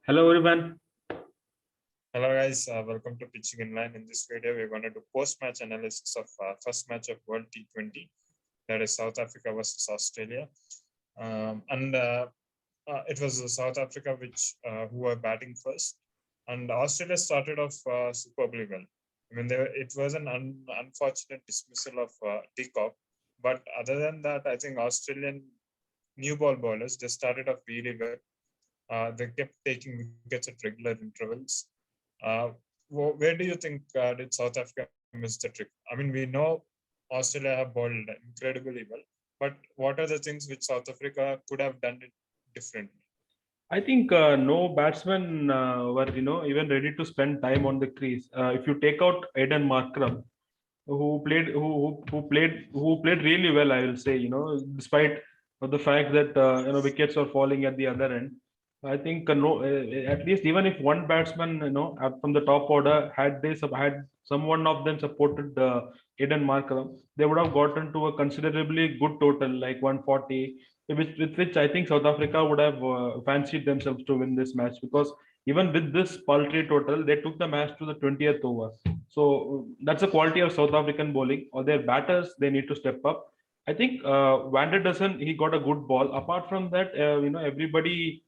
Hello everyone. Hello guys, welcome to Pitching in Line. In this video, we're going to do post-match analysis of first match of World T20, that is South Africa versus Australia. It was South Africa who were batting first, and Australia started off superbly well. I mean, it was an unfortunate dismissal of de Kock, but other than that, I think Australian new ball bowlers, they started off really well. They kept taking wickets at regular intervals. Where do you think did South Africa miss the trick? I mean, we know Australia have bowled incredibly well, but what are the things which South Africa could have done it differently? I think no batsmen were even ready to spend time on the crease. If you take out Aiden Markram, who played really well, I will say, despite of the fact that wickets are falling at the other end. I think no, at least even if one batsman from the top order had someone of them supported Aiden Markram, they would have gotten to a considerably good total like 140, with which I think South Africa would have fancied themselves to win this match, because even with this paltry total, they took the match to the 20th over. So that's the quality of South African bowling. Or their batters, they need to step up. I think Van der Dussen, he got a good ball. Apart from that, everybody,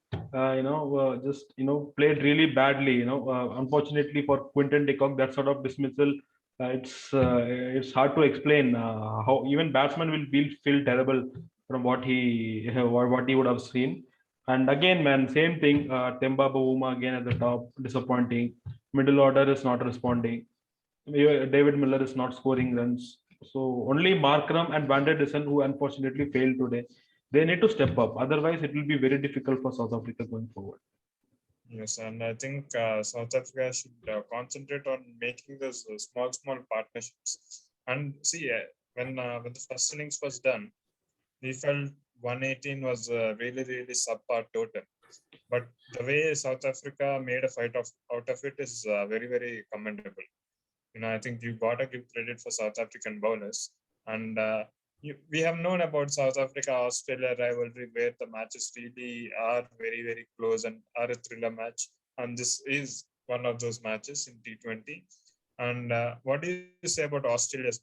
just played really badly. Unfortunately for Quinton de Kock, that sort of dismissal, it's hard to explain how even batsmen will feel terrible from what he would have seen. And again, man, same thing. Temba Bavuma again at the top, disappointing. Middle order is not responding. David Miller is not scoring runs. So only Markram and Van der Dussen, who unfortunately failed today, they need to step up. Otherwise, it will be very difficult for South Africa going forward. Yes, and I think South Africa should concentrate on making those small partnerships. And see, when the first innings was done, we felt 118 was really subpar total. But the way South Africa made a fight out of it is very commendable. I think you gotta give credit for South African bowlers. And we have known about South Africa-Australia rivalry, where the matches really are very close and are a thriller match. And this is one of those matches in T20. And what do you say about Australia's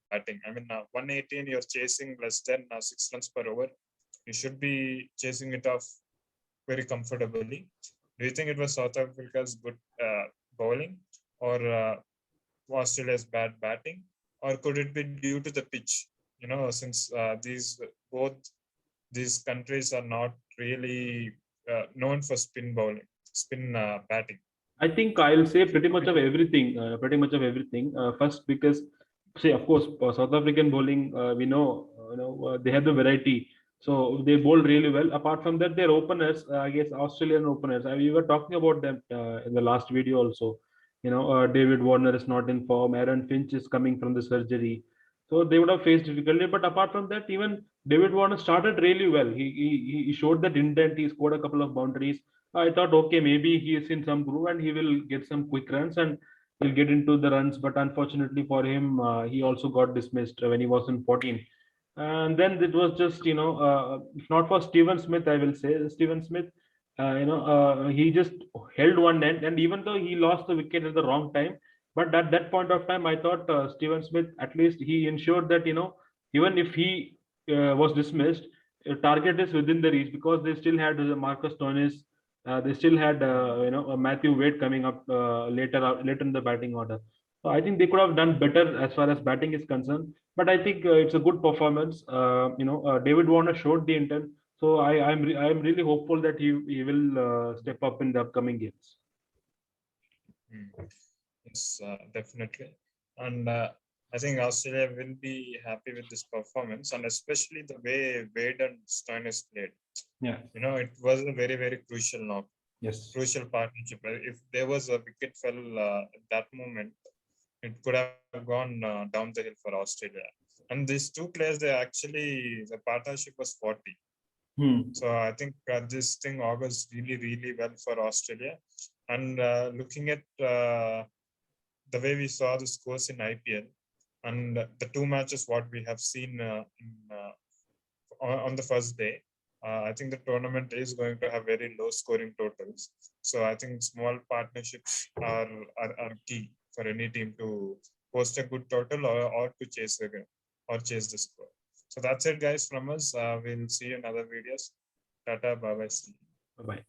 batting? I mean, 118, you're chasing less than 6 runs per over. You should be chasing it off very comfortably. Do you think it was South Africa's good bowling, or Australia's bad batting, or could it be due to the pitch? Since both these countries are not really known for spin batting. I think I'll say pretty much of everything. First, because say, of course, South African bowling, we know, they have the variety, so they bowl really well. Apart from that, their openers, I guess Australian openers. We were talking about them in the last video also. David Warner is not in form. Aaron Finch is coming from the surgery, so they would have faced difficulty. But apart from that, even David Warner started really well. He showed that intent. He scored a couple of boundaries. I thought, okay, maybe he is in some groove and he will get some quick runs and he'll get into the runs. But unfortunately for him, he also got dismissed when he was in 14. And then it was just, if not for Steven Smith, I will say Steven Smith, he just held one end. And even though he lost the wicket at the wrong time, but at that point of time, I thought Steven Smith, at least he ensured that, even if he was dismissed, target is within the reach, because they still had Marcus Stoinis. They still had Matthew Wade coming up later in the batting order. So I think they could have done better as far as batting is concerned. But I think it's a good performance. David Warner showed the intent, so I'm really hopeful that he will step up in the upcoming games. Yes, definitely. And I think Australia will be happy with this performance, and especially the way Wade and Stoinis played. Yeah. It was a very crucial knock. Yes. Crucial partnership. If there was a wicket fell at that moment, it could have gone down the hill for Australia. And these two players, the partnership was 40. So I think this thing augurs really well for Australia. And looking at the way we saw the scores in IPL and the two matches what we have seen on the first day, I think the tournament is going to have very low scoring totals. So I think small partnerships are key for any team to post a good total or to chase the score. So that's it, guys, from us. We'll see you in other videos. Tata, bye bye. See you. Bye.